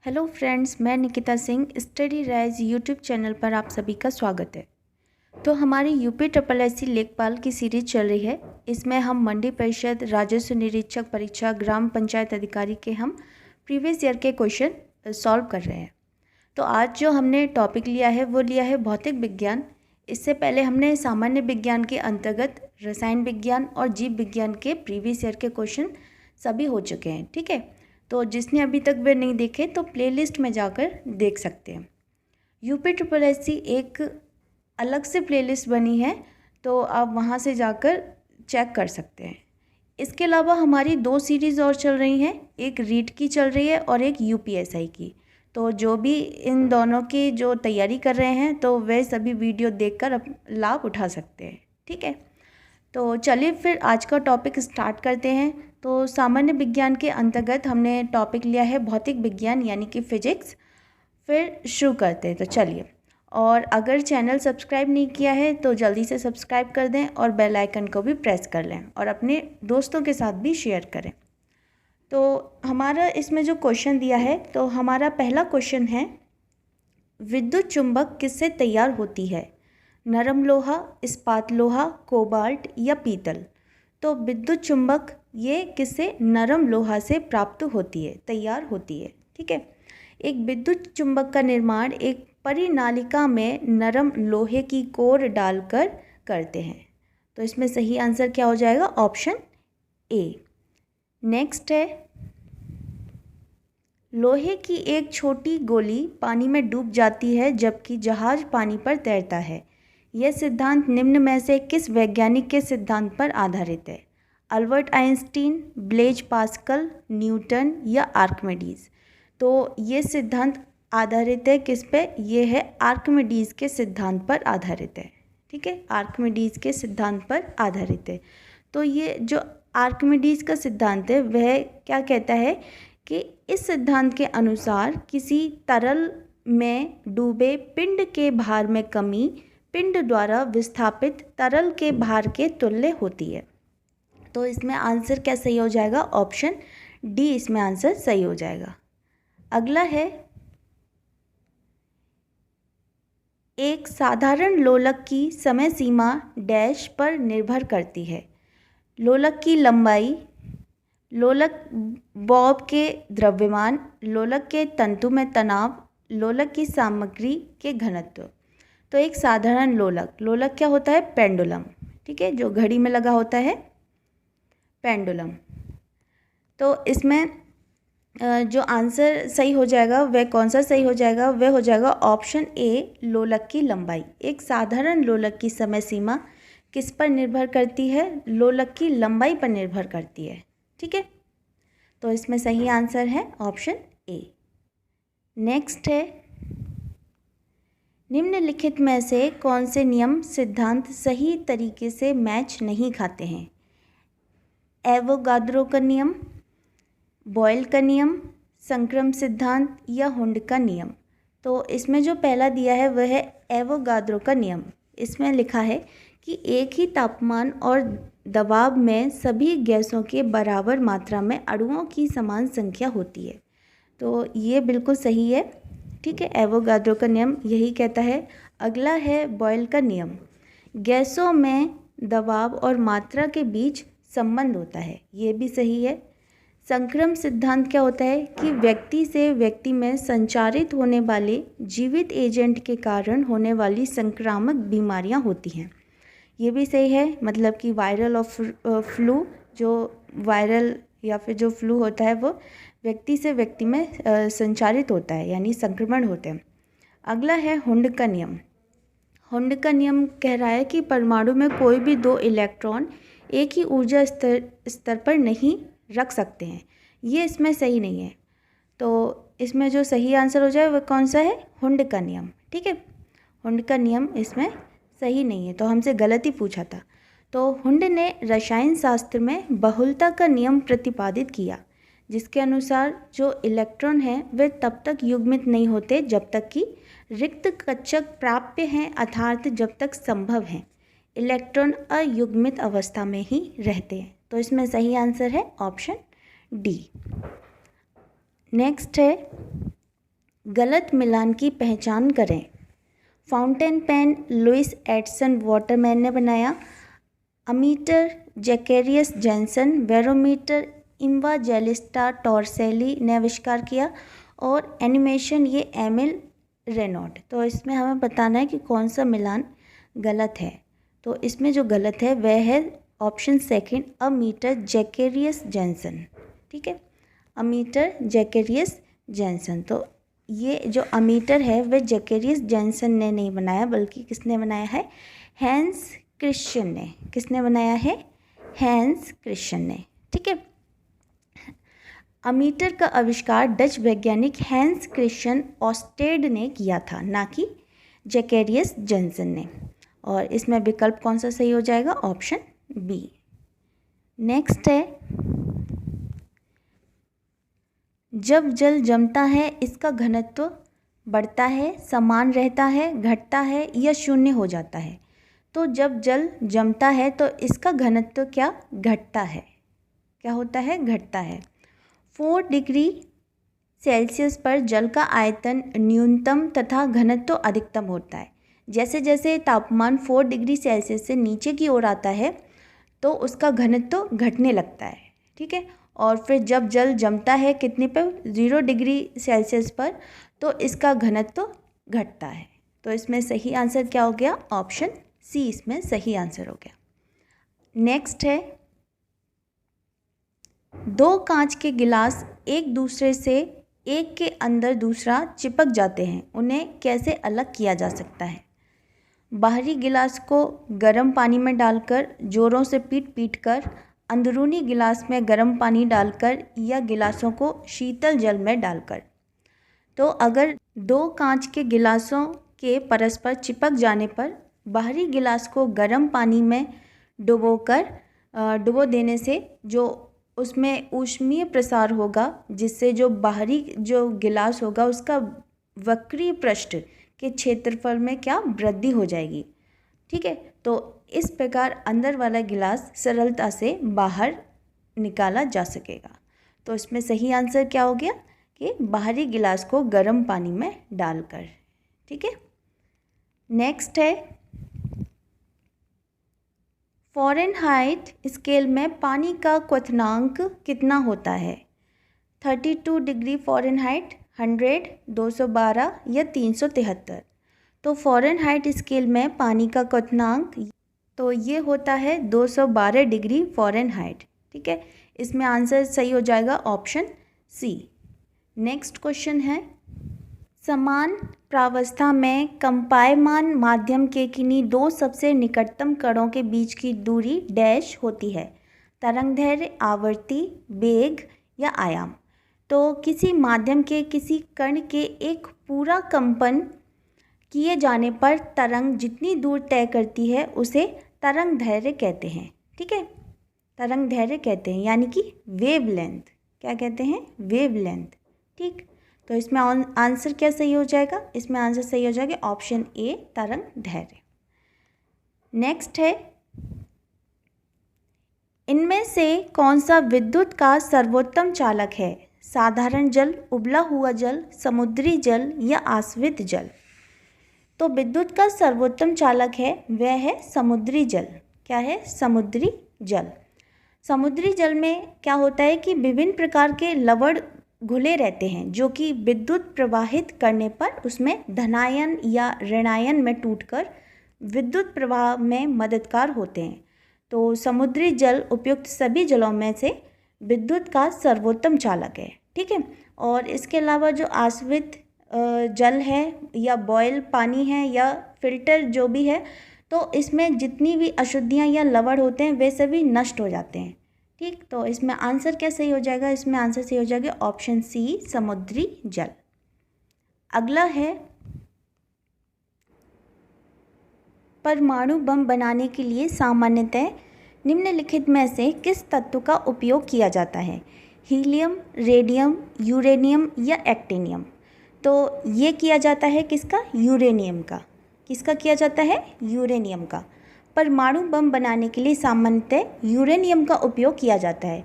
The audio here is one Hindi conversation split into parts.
हेलो फ्रेंड्स, मैं Nikita Singh study rise YouTube channel पर आप सभी का स्वागत है। तो हमारी यूपी SSSC लेखपाल की सीरीज चल रही है। इसमें हम मंडी परिषद, राजस्व निरीक्षक परीक्षा, ग्राम पंचायत अधिकारी के हम प्रीवियस ईयर के क्वेश्चन सॉल्व कर रहे हैं। तो आज जो हमने टॉपिक लिया है वो लिया है भौतिक विज्ञान। इससे पहले हमने सामान्य विज्ञान के अंतर्गत रसायन विज्ञान और जीव विज्ञान के प्रीवियस ईयर के क्वेश्चन सभी हो चुके हैं। ठीक है, तो जिसने अभी तक वे नहीं देखे तो प्लेलिस्ट में जाकर देख सकते हैं। यूपी SSSC एक अलग से प्लेलिस्ट बनी है, तो आप वहां से जाकर चेक कर सकते हैं। इसके अलावा हमारी 2 सीरीज़ और चल रही हैं, एक रीट की चल रही है और एक UPSI की। तो जो भी इन दोनों की जो तैयारी कर रहे हैं तो वे सभी वीडियो देखकर लाभ उठा सकते हैं। ठीक है, तो चलिए फिर आज का टॉपिक स्टार्ट करते हैं। तो सामान्य विज्ञान के अंतर्गत हमने टॉपिक लिया है भौतिक विज्ञान यानी कि फिजिक्स। फिर शुरू करते हैं, तो चलिए। और अगर चैनल सब्सक्राइब नहीं किया है तो जल्दी से सब्सक्राइब कर दें और बेल आइकन को भी प्रेस कर लें और अपने दोस्तों के साथ भी शेयर करें। तो हमारा इसमें जो क्वेश्चन दिया है, तो हमारा पहला क्वेश्चन है, विद्युत चुंबक किससे तैयार होती है? नरम लोहा, इस्पात लोहा, कोबाल्ट या पीतल? तो विद्युत चुंबक ये किससे? नरम लोहा से प्राप्त होती है, तैयार होती है। ठीक है, एक विद्युत चुंबक का निर्माण एक परिनालिका में नरम लोहे की कोर डालकर करते हैं। तो इसमें सही आंसर क्या हो जाएगा? Option A. नेक्स्ट है, लोहे की एक छोटी गोली पानी में डूब जाती है जबकि जहाज पानी पर तैरता है। यह सिद्धांत निम्न में से किस वैज्ञानिक के सिद्धांत पर आधारित है? Albert Einstein, Blaise Pascal, Newton या आर्किमिडीज? तो ये सिद्धांत आधारित है किस पे? ये है आर्किमिडीज के सिद्धांत पर आधारित है। ठीक है, आर्किमिडीज के सिद्धांत पर आधारित है। तो ये जो आर्किमिडीज का सिद्धांत है वह क्या कहता है कि इस सिद्धांत के अनुसार किसी तरल में डूबे पिंड के भार में कमी पिंड द्वारा विस्थापित तरल के भार के तुल्य होती है। तो इसमें आंसर क्या सही हो जाएगा? ऑप्शन डी इसमें आंसर सही हो जाएगा। अगला है, एक साधारण लोलक की समय सीमा डैश पर निर्भर करती है? लोलक की लंबाई, लोलक बॉब के द्रव्यमान, लोलक के तंतु में तनाव, लोलक की सामग्री के घनत्व? तो एक साधारण लोलक क्या होता है? पेंडुलम। ठीक है, जो घड़ी में लगा होता है, पेंडुलम। तो इसमें जो आंसर सही हो जाएगा वह कौन सा सही हो जाएगा? वह हो जाएगा ऑप्शन ए, लोलक की लंबाई। एक साधारण लोलक की समय सीमा किस पर निर्भर करती है? लोलक की लंबाई पर निर्भर करती है। ठीक है, तो इसमें सही आंसर है ऑप्शन ए। नेक्स्ट है, निम्नलिखित में से कौन से नियम सिद्धांत सही तरीके से मैच नहीं खाते हैं? एवोगाद्रो का नियम, बॉयल का नियम, संक्रम सिद्धांत या हुंड का नियम? तो इसमें जो पहला दिया है वह है एवोगाद्रो का नियम। इसमें लिखा है कि एक ही तापमान और दबाव में सभी गैसों के बराबर मात्रा में अणुओं की समान संख्या होती है। तो ये बिल्कुल सही है। ठीक है, एवोगाद्रो का नियम यही कहता है। अगला है बॉयल का नियम, गैसों में दबाव और मात्रा के बीच संबंध होता है, ये भी सही है। संक्रम सिद्धांत क्या होता है कि व्यक्ति से व्यक्ति में संचारित होने वाले जीवित एजेंट के कारण होने वाली संक्रामक बीमारियां होती हैं, ये भी सही है। मतलब कि वायरल और फ्लू, जो वायरल या फिर जो फ्लू होता है वो व्यक्ति से व्यक्ति में संचारित होता है, यानी संक्रमण होते हैं। अगला है हुंड का नियम। हुंड का नियम कह रहा है कि परमाणु में कोई भी 2 इलेक्ट्रॉन एक ही ऊर्जा स्तर पर नहीं रख सकते हैं, ये इसमें सही नहीं है। तो इसमें जो सही आंसर हो जाए वह कौन सा है? हुंड का नियम। ठीक है, हुंड का नियम इसमें सही नहीं है, तो हमसे गलत ही पूछा था। तो हुंड ने रसायन शास्त्र में बहुलता का नियम प्रतिपादित किया, जिसके अनुसार जो इलेक्ट्रॉन हैं वे तब तक युग्मित नहीं होते जब तक कि रिक्त कक्षक प्राप्य हैं, अर्थात जब तक संभव है इलेक्ट्रॉन अयुग्मित अवस्था में ही रहते हैं। तो इसमें सही आंसर है ऑप्शन डी। नेक्स्ट है, गलत मिलान की पहचान करें। Fountain pen Lewis Edison Waterman ने बनाया। Ammeter Zacharias Janssen, barometer Evangelista Torricelli ने आविष्कार किया। और एनिमेशन ये एमिल रेनॉल्ड। तो इसमें हमें बताना है कि कौन सा मिलान गलत है। तो इसमें जो गलत है वह है option second, ammeter Zacharias Jensen. ठीक है, अमीटर जैकेरियस जेनसन। तो ये जो अमीटर है वह जैकेरियस जेनसन ने नहीं बनाया, बल्कि किसने बनाया है? हैंस क्रिश्चियन ने। किसने बनाया है? हैंस क्रिश्चियन ने। ठीक है, अमीटर का आविष्कार डच वैज्ञानिक हैंस क्रिश्चियन ऑस्टेड ने किया था, ना कि जैकेरियस जेनसन ने। और इसमें विकल्प कौन सा सही हो जाएगा? Option B. नेक्स्ट है, जब जल जमता है इसका घनत्व बढ़ता है, समान रहता है, घटता है या शून्य हो जाता है। तो जब जल जमता है तो इसका घनत्व क्या? घटता है। क्या होता है? घटता है। 4 डिग्री सेल्सियस पर जल का आयतन न्यूनतम तथा घनत्व अधिकतम होता है। जैसे जैसे तापमान 4 डिग्री सेल्सियस से नीचे की ओर आता है तो उसका घनत्व घटने लगता है। ठीक है, और फिर जब जल जमता है कितने पर? 0 डिग्री सेल्सियस पर, तो इसका घनत्व घटता है। तो इसमें सही आंसर क्या हो गया? ऑप्शन सी इसमें सही आंसर हो गया। नेक्स्ट है, 2 कांच के गिलास एक दूसरे से एक के अंदर दूसरा चिपक जाते हैं, उन्हें कैसे अलग किया जा सकता है? बाहरी गिलास को गर्म पानी में डालकर, जोरों से पीट पीट कर, अंदरूनी गिलास में गर्म पानी डालकर या गिलासों को शीतल जल में डालकर। तो अगर 2 कांच के गिलासों के परस्पर चिपक जाने पर बाहरी गिलास को गर्म पानी में डुबो देने से जो उसमें ऊष्मीय प्रसार होगा, जिससे जो बाहरी जो गिलास होगा उसका वक्रीय पृष्ठ के क्षेत्रफल में क्या? वृद्धि हो जाएगी। ठीक है, तो इस प्रकार अंदर वाला गिलास सरलता से बाहर निकाला जा सकेगा। तो इसमें सही आंसर क्या हो गया? कि बाहरी गिलास को गर्म पानी में डालकर। ठीक है, नेक्स्ट है, फ़ारेनहाइट स्केल में पानी का क्वथनांक कितना होता है? 32 डिग्री फ़ारेनहाइट, 100, 212 या 373। तो फ़ारेनहाइट स्केल में पानी का क्वथनांक तो ये होता है 212 डिग्री फ़ारेनहाइट। ठीक है, इसमें आंसर सही हो जाएगा ऑप्शन सी। नेक्स्ट क्वेश्चन है, समान प्रावस्था में कंपायमान माध्यम के किन्हीं 2 सबसे निकटतम कणों के बीच की दूरी डैश होती है? तरंगदैर्घ्य, आवृत्ति, वेग या आयाम। तो किसी माध्यम के किसी कण के एक पूरा कंपन किए जाने पर तरंग जितनी दूर तय करती है उसे तरंगदैर्घ्य कहते हैं। ठीक है, तरंगदैर्घ्य कहते हैं, यानी कि वेवलेंथ। क्या कहते हैं? वेवलेंथ। ठीक, तो इसमें आंसर क्या सही हो जाएगा? इसमें आंसर सही हो जाएगा ऑप्शन ए, तरंगदैर्घ्य। नेक्स्ट है, इनमें से कौन सा विद्युत का सर्वोत्तम चालक है? साधारण जल, उबला हुआ जल, समुद्री जल या आश्वित जल। तो विद्युत का सर्वोत्तम चालक है वह है समुद्री जल। क्या है? समुद्री जल। समुद्री जल में क्या होता है कि विभिन्न प्रकार के लवण घुले रहते हैं, जो कि विद्युत प्रवाहित करने पर उसमें धनायन या ऋणायन में टूटकर विद्युत प्रवाह में मददगार होते हैं। तो समुद्री जल उपयुक्त सभी जलों में से विद्युत का सर्वोत्तम चालक है। ठीक है, और इसके अलावा जो आश्वित जल है या बॉयल पानी है या फिल्टर जो भी है, तो इसमें जितनी भी अशुद्धियाँ या लवण होते हैं वे सभी नष्ट हो जाते हैं। ठीक, तो इसमें आंसर क्या सही हो जाएगा? इसमें आंसर सही हो जाएगा ऑप्शन सी, समुद्री जल। अगला है, परमाणु बम बनाने के लिए सामान्यतः निम्नलिखित में से किस तत्व का उपयोग किया जाता है? हीलियम, रेडियम, यूरेनियम या एक्टिनियम। तो ये किया जाता है किसका? यूरेनियम का। किसका किया जाता है? यूरेनियम का। परमाणु बम बनाने के लिए सामान्यतः यूरेनियम का उपयोग किया जाता है।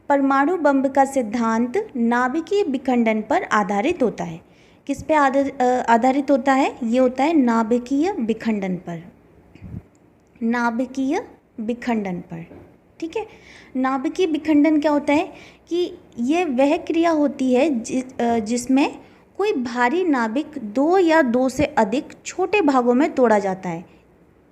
परमाणु बम का सिद्धांत नाभिकीय विखंडन पर आधारित होता है। किस पे आधारित होता है? ये होता है नाभिकीय विखंडन पर, नाभिकीय विखंडन पर। ठीक है, नाभिकीय विखंडन क्या होता है कि ये वह क्रिया होती है जिसमें कोई भारी नाभिक दो या दो से अधिक छोटे भागों में तोड़ा जाता है।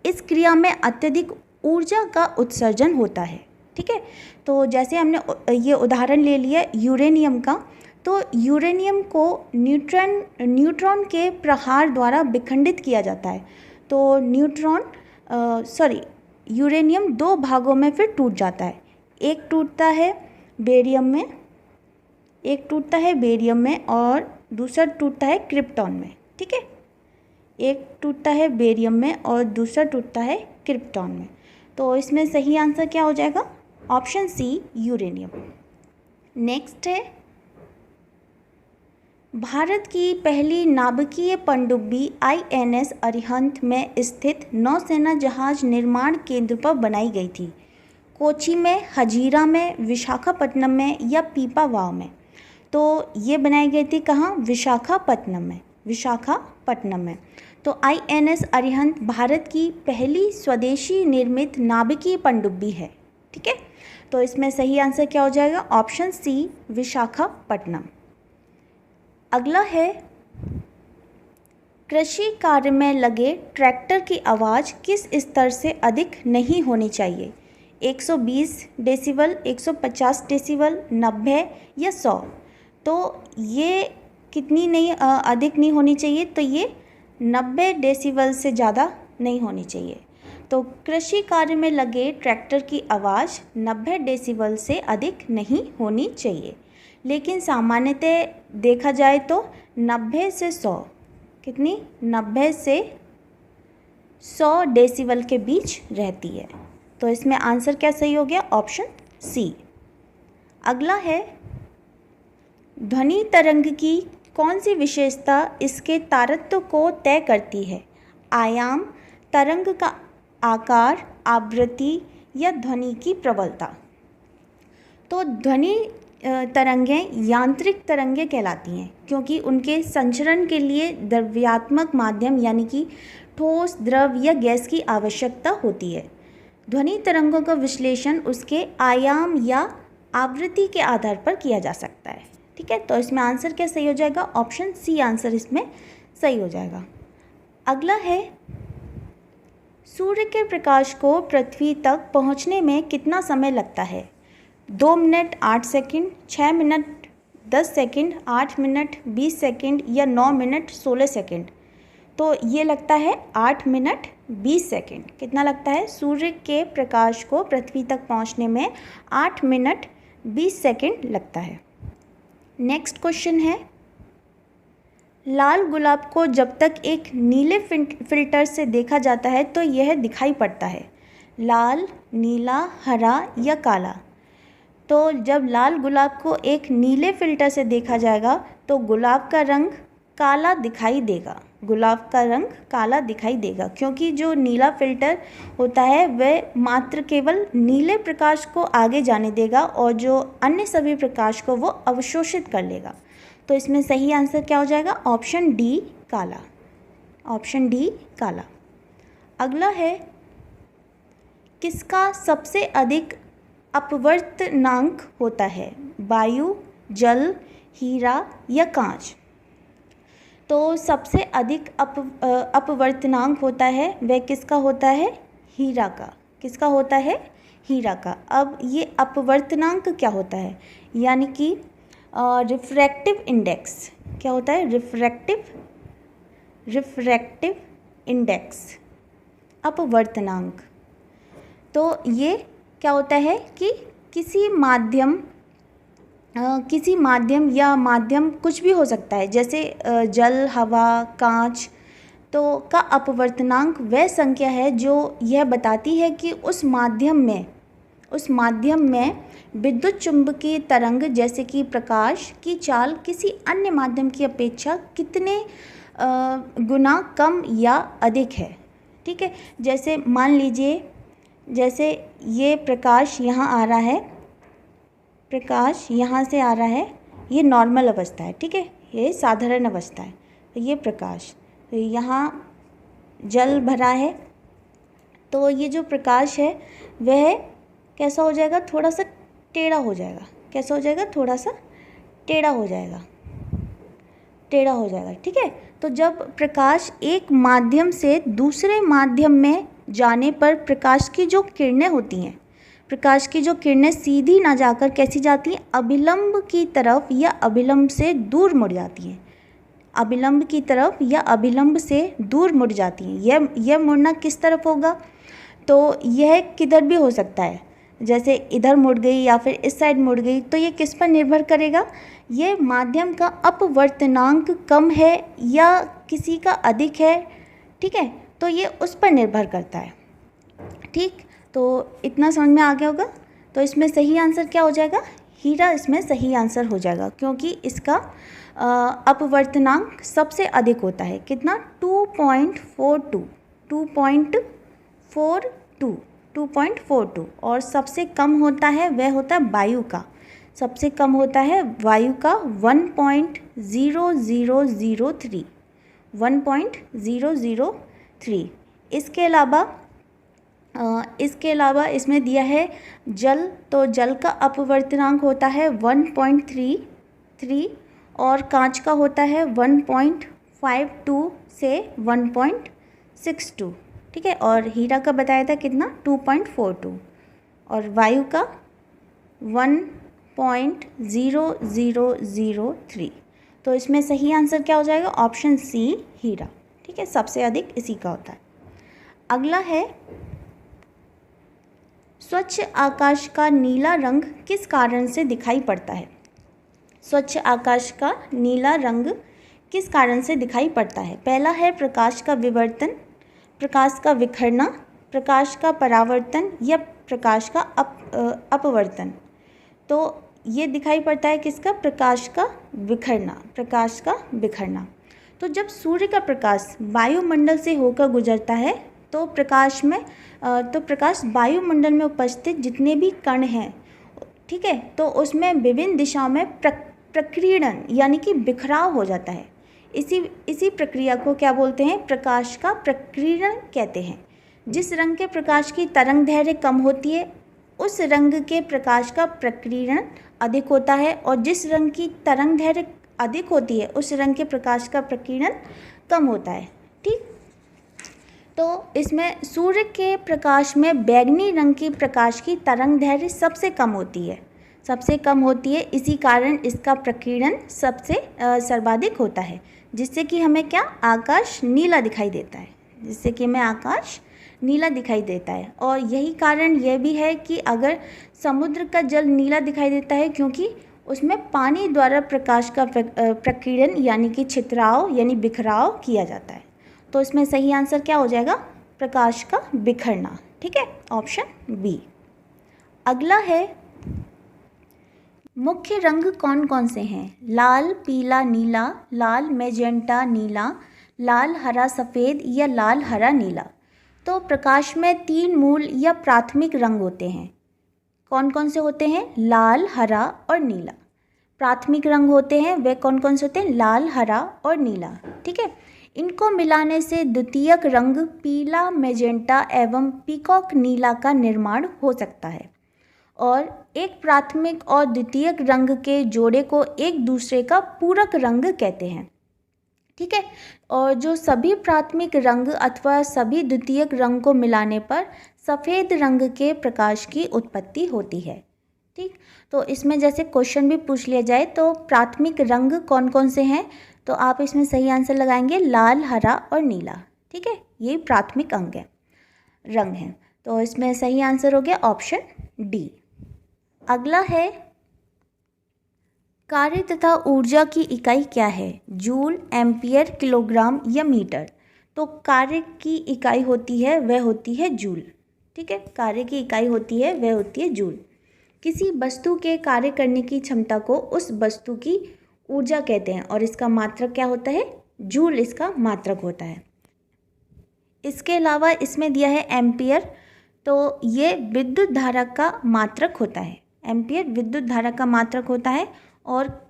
इस क्रिया में अत्यधिक ऊर्जा का उत्सर्जन होता है। ठीक है, तो जैसे हमने ये उदाहरण ले लिया यूरेनियम का, तो यूरेनियम को न्यूट्रॉन के प्रहार द्वारा विखंडित किया जाता है। तो यूरेनियम दो भागों में फिर टूट जाता है। एक टूटता है बेरियम में और दूसरा टूटता है क्रिप्टॉन में। ठीक है, एक टूटता है बेरियम में और दूसरा टूटता है क्रिप्टॉन में। तो इसमें सही आंसर क्या हो जाएगा? ऑप्शन सी, यूरेनियम। नेक्स्ट है, भारत की पहली नाभिकीय पनडुब्बी INS अरिहंत में स्थित नौसेना जहाज निर्माण केंद्र पर बनाई गई थी। कोची में, हजीरा में, विशाखापट्टनम में या पीपावाव में? तो ये बनाई गई थी कहाँ? विशाखापट्टनम में। तो INS अरिहंत भारत की पहली स्वदेशी निर्मित नाभिकीय पनडुब्बी है। ठीक है, तो इसमें सही आंसर क्या हो जाएगा? Option C, Visakhapatnam. अगला है, कृषि कार्य में लगे ट्रैक्टर की आवाज़ किस स्तर से अधिक नहीं होनी चाहिए? 120 डेसिबल, 150 डेसिबल, 90 या 100? तो ये कितनी नहीं अधिक नहीं होनी चाहिए? तो ये 90 डेसिबल से ज़्यादा नहीं होनी चाहिए। तो कृषि कार्य में लगे ट्रैक्टर की आवाज़ 90 डेसिबल से अधिक नहीं होनी चाहिए, लेकिन सामान्यतः देखा जाए तो 90 से 100, कितनी? 90 से 100 डेसिबल के बीच रहती है। तो इसमें आंसर क्या सही हो गया? Option C. अगला है, ध्वनि तरंग की कौन सी विशेषता इसके तारतम्य को तय करती है? आयाम, तरंग का आकार, आवृत्ति या ध्वनि की प्रबलता? तो ध्वनि तरंगें यांत्रिक तरंगें कहलाती हैं, क्योंकि उनके संचरण के लिए द्रव्यात्मक माध्यम यानी कि ठोस, द्रव या गैस की आवश्यकता होती है। ध्वनि तरंगों का विश्लेषण उसके आयाम या आवृत्ति के आधार पर किया जा सकता है। ठीक है, तो इसमें आंसर क्या सही हो जाएगा? ऑप्शन सी आंसर इसमें सही हो जाएगा। अगला है, सूर्य के प्रकाश को पृथ्वी तक पहुंचने में कितना समय लगता है? 2 minute 8 second, 6 minute 10 second, 8 minute 20 second या 9 मिनट 16 सेकंड? तो ये लगता है 8 मिनट 20 सेकंड। कितना लगता है? सूर्य के प्रकाश को पृथ्वी तक पहुंचने में 8 मिनट 20 सेकंड लगता है। नेक्स्ट क्वेश्चन है, लाल गुलाब को जब तक एक नीले फिल्टर से देखा जाता है तो यह दिखाई पड़ता है? लाल, नीला, हरा या काला? तो जब लाल गुलाब को एक नीले फिल्टर से देखा जाएगा तो गुलाब का रंग काला दिखाई देगा, क्योंकि जो नीला फिल्टर होता है वह मात्र केवल नीले प्रकाश को आगे जाने देगा और जो अन्य सभी प्रकाश को वो अवशोषित कर लेगा। तो इसमें सही आंसर क्या हो जाएगा? ऑप्शन डी, काला। अगला है, किसका सबसे अधिक अपवर्तनांक होता है? वायु, जल, हीरा या कांच? तो सबसे अधिक अपवर्तनांक होता है वह किसका होता है? हीरा का। किसका होता है? हीरा का। अब ये अपवर्तनांक क्या होता है? यानी कि रिफ्रैक्टिव इंडेक्स। क्या होता है? रिफ्रैक्टिव इंडेक्स, अपवर्तनांक। तो ये क्या होता है कि किसी माध्यम कुछ भी हो सकता है, जैसे जल, हवा, कांच, तो का अपवर्तनांक वह संख्या है जो यह बताती है कि उस माध्यम में विद्युत चुंबकीय तरंग जैसे कि प्रकाश की चाल किसी अन्य माध्यम की अपेक्षा कितने गुना कम या अधिक है। ठीक है, जैसे मान लीजिए, जैसे ये प्रकाश यहाँ आ रहा है, प्रकाश यहाँ से आ रहा है, ये नॉर्मल अवस्था है। ठीक है, ये साधारण अवस्था है। तो ये प्रकाश, तो यहाँ जल भरा है, तो ये जो प्रकाश है वह कैसा हो जाएगा, थोड़ा सा टेढ़ा हो जाएगा। कैसा हो जाएगा, थोड़ा सा टेढ़ा हो जाएगा, टेढ़ा हो जाएगा। ठीक है, तो जब प्रकाश एक माध्यम से दूसरे माध्यम में जाने पर प्रकाश की जो किरणें होती हैं, प्रकाश की जो किरणें सीधी ना जाकर कैसी जाती हैं, अभिलंब की तरफ या अभिलंब से दूर मुड़ जाती हैं। अभिलंब की तरफ या अभिलंब से दूर मुड़ जाती हैं। यह मुड़ना किस तरफ होगा, तो यह किधर भी हो सकता है, जैसे इधर मुड़ गई या फिर इस साइड मुड़ गई। तो ये किस पर निर्भर करेगा, ये माध्यम का अपवर्तनांक कम है या किसी का अधिक है। ठीक है, तो ये उस पर निर्भर करता है। ठीक, तो इतना समझ में आ गया होगा। तो इसमें सही आंसर क्या हो जाएगा, हीरा इसमें सही आंसर हो जाएगा, क्योंकि इसका अपवर्तनांक सबसे अधिक होता है। कितना, 2.42 और सबसे कम होता है वह होता है वायु का। सबसे कम होता है वायु का 1.0003। इसके अलावा इसमें दिया है जल, तो जल का अपवर्तनांक होता है 1.33 और कांच का होता है 1.52 से 1.62। ठीक है, और हीरा का बताया था कितना, 2.42 और वायु का 1.0003। तो इसमें सही आंसर क्या हो जाएगा, ऑप्शन सी, हीरा। ठीक है, सबसे अधिक इसी का होता है। अगला है, स्वच्छ आकाश का नीला रंग किस कारण से दिखाई पड़ता है। स्वच्छ आकाश का नीला रंग किस कारण से दिखाई पड़ता है। पहला है प्रकाश का विवर्तन, प्रकाश का विखरना, प्रकाश का परावर्तन या प्रकाश का अपवर्तन। तो ये दिखाई पड़ता है किसका, प्रकाश का विखरना, प्रकाश का बिखरना। तो जब सूर्य का प्रकाश वायुमंडल से होकर गुजरता है तो प्रकाश वायुमंडल में उपस्थित जितने भी कण हैं, ठीक है, तो उसमें विभिन्न दिशाओं में प्रकीर्णन यानी कि बिखराव हो जाता है। इसी प्रक्रिया को क्या बोलते हैं, प्रकाश का प्रकीर्णन कहते हैं। जिस रंग के प्रकाश की तरंग दैर्घ्य कम होती है उस रंग के प्रकाश का प्रकीर्णन अधिक होता है, और जिस रंग की तरंग दैर्घ्य अधिक होती है उस रंग के प्रकाश का प्रकीर्णन कम होता है। ठीक, तो इसमें सूर्य के प्रकाश में बैंगनी रंग की प्रकाश की तरंग दैर्घ्य सबसे कम होती है, इसी कारण इसका प्रकीर्णन सबसे सर्वाधिक होता है, जिससे कि हमें क्या, आकाश नीला दिखाई देता है। और यही कारण यह भी है कि अगर समुद्र का जल नीला दिखाई देता है क्योंकि उसमें पानी द्वारा प्रकाश का प्रकीर्णन यानी कि छितराव यानी बिखराव किया जाता है। तो इसमें सही आंसर क्या हो जाएगा, प्रकाश का बिखरना। ठीक है, ऑप्शन बी। अगला है, मुख्य रंग कौन कौन से हैं। लाल, पीला, नीला, लाल मैजेंटा नीला, लाल हरा सफ़ेद या लाल हरा नीला। तो प्रकाश में 3 मूल या प्राथमिक रंग होते हैं। कौन कौन से होते हैं, लाल, हरा और नीला। प्राथमिक रंग होते हैं वे कौन कौन से होते हैं, लाल, हरा और नीला। ठीक है, इनको मिलाने से द्वितीयक रंग पीला, मैजेंटा एवं पीकॉक नीला का निर्माण हो सकता है, और एक प्राथमिक और द्वितीयक रंग के जोड़े को एक दूसरे का पूरक रंग कहते हैं। ठीक है, और जो सभी प्राथमिक रंग अथवा सभी द्वितीयक रंग को मिलाने पर सफ़ेद रंग के प्रकाश की उत्पत्ति होती है। ठीक, तो इसमें जैसे क्वेश्चन भी पूछ लिया जाए तो प्राथमिक रंग कौन कौन से हैं, तो आप इसमें सही आंसर लगाएंगे लाल, हरा और नीला। ठीक है, ये प्राथमिक रंग हैं। तो इसमें सही आंसर हो गया ऑप्शन डी। अगला है, कार्य तथा ऊर्जा की इकाई क्या है, जूल, एम्पियर, किलोग्राम या मीटर। तो कार्य की इकाई होती है वह होती है जूल। ठीक है, कार्य की इकाई होती है वह होती है जूल। किसी वस्तु के कार्य करने की क्षमता को उस वस्तु की ऊर्जा कहते हैं, और इसका मात्रक क्या होता है, जूल इसका मात्रक होता है। इसके अलावा इसमें दिया है एम्पियर, तो ये विद्युत धारा का मात्रक होता है। एम्पियर विद्युत धारा का मात्रक होता है, और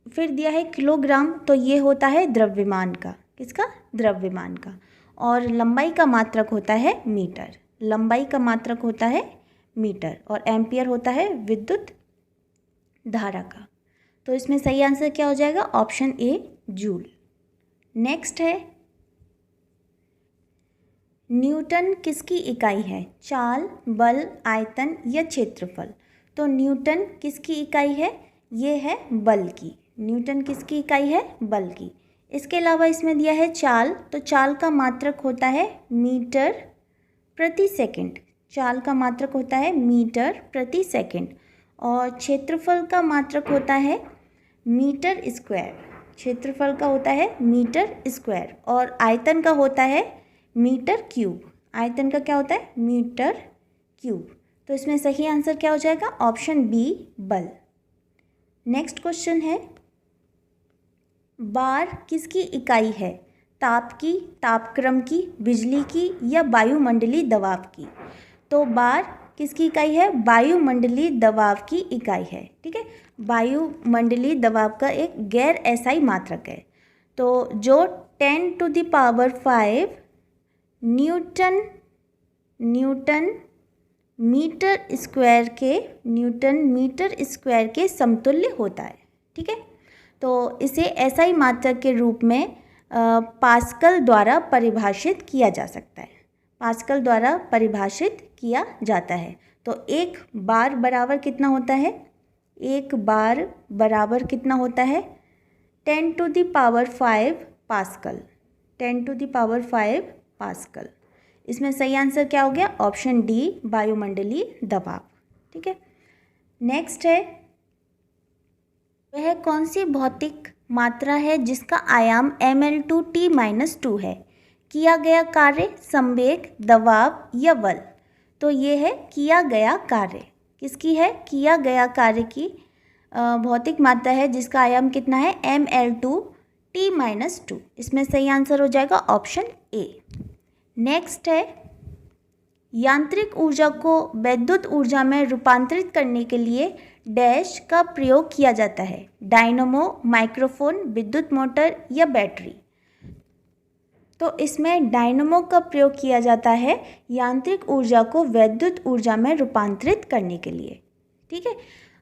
फिर दिया है किलोग्राम, तो ये होता है द्रव्यमान का, किसका? द्रव्यमान का। और लंबाई का मात्रक होता है मीटर, लंबाई का मात्रक होता है मीटर। और एम्पियर होता है विद्युत धारा का। तो इसमें सही आंसर क्या हो जाएगा? Option A, joule. नेक्स्ट है, न्यूटन किसकी इकाई है? चाल, बल, आयतन या क्षेत्रफल? तो न्यूटन किसकी इकाई है? ये है बल की। न्यूटन किसकी इकाई है? बल की। इसके अलावा इसमें दिया है चाल, तो चाल का मात्रक होता है मीटर प्रति सेकंड। चाल का मात्रक होता है मीटर प्रति सेकंड। और क्षेत्रफल का मात्रक होता है मीटर स्क्वायर। क्षेत्रफल का होता है मीटर स्क्वायर। और आयतन का होता है मीटर क्यूब। आयतन का क्या होता है? Metre cube. तो इसमें सही आंसर क्या हो जाएगा? ऑप्शन बी, बल। नेक्स्ट क्वेश्चन है, बार किसकी इकाई है? ताप की, तापक्रम की, बिजली की या वायुमंडलीय दबाव की? तो बार किसकी इकाई है? वायुमंडलीय दबाव की इकाई है। ठीक है, वायुमंडलीय दबाव का एक गैर एसआई मात्रक है। तो जो 10⁵ न्यूटन मीटर स्क्वायर के समतुल्य होता है। ठीक है, तो इसे एसआई मात्रक के रूप में पास्कल द्वारा परिभाषित किया जा सकता है। पास्कल द्वारा परिभाषित किया जाता है। तो एक बार बराबर कितना होता है? एक बार बराबर कितना होता है? 10⁵ पास्कल। 10⁵ पास्कल। इसमें सही आंसर क्या हो गया? ऑप्शन डी, वायुमंडलीय दबाव। ठीक है, नेक्स्ट है, वह कौन सी भौतिक मात्रा है जिसका आयाम mL2T-2 है? किया गया कार्य, संवेग, दबाव या बल? तो ये है किया गया कार्य। किसकी है? किया गया कार्य की भौतिक मात्रा है जिसका आयाम कितना है? mL2T-2। इसमें सही आंसर हो जाएगा ऑप्शन ए। नेक्स्ट है, यांत्रिक ऊर्जा को वैद्युत ऊर्जा में रूपांतरित करने के लिए डैश का प्रयोग किया जाता है? डायनमो, माइक्रोफोन, विद्युत मोटर या बैटरी? तो इसमें डायनमो का प्रयोग किया जाता है यांत्रिक ऊर्जा को वैद्युत ऊर्जा में रूपांतरित करने के लिए। ठीक है,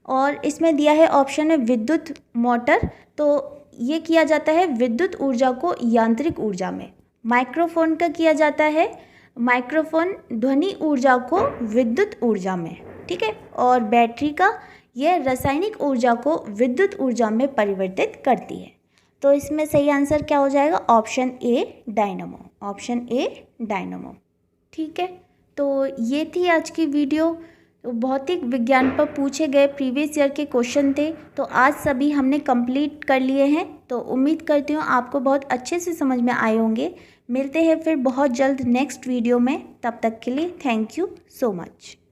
और इसमें दिया है ऑप्शन है विद्युत मोटर, तो ये किया जाता है विद्युत ऊर्जा को यांत्रिक ऊर्जा में। माइक्रोफोन का किया जाता है, माइक्रोफोन ध्वनि ऊर्जा को विद्युत ऊर्जा में। ठीक है, और बैटरी का यह रासायनिक ऊर्जा को विद्युत ऊर्जा में परिवर्तित करती है। तो इसमें सही आंसर क्या हो जाएगा? Option A, dynamo. Option A, dynamo. ठीक है, तो ये थी आज की वीडियो। तो भौतिक विज्ञान पर पूछे गए प्रीवियस ईयर के क्वेश्चन थे, तो आज सभी हमने कंप्लीट कर लिए हैं। तो उम्मीद करती हूँ आपको बहुत अच्छे से समझ में आए होंगे। मिलते हैं फिर बहुत जल्द नेक्स्ट वीडियो में। तब तक के लिए थैंक यू सो मच।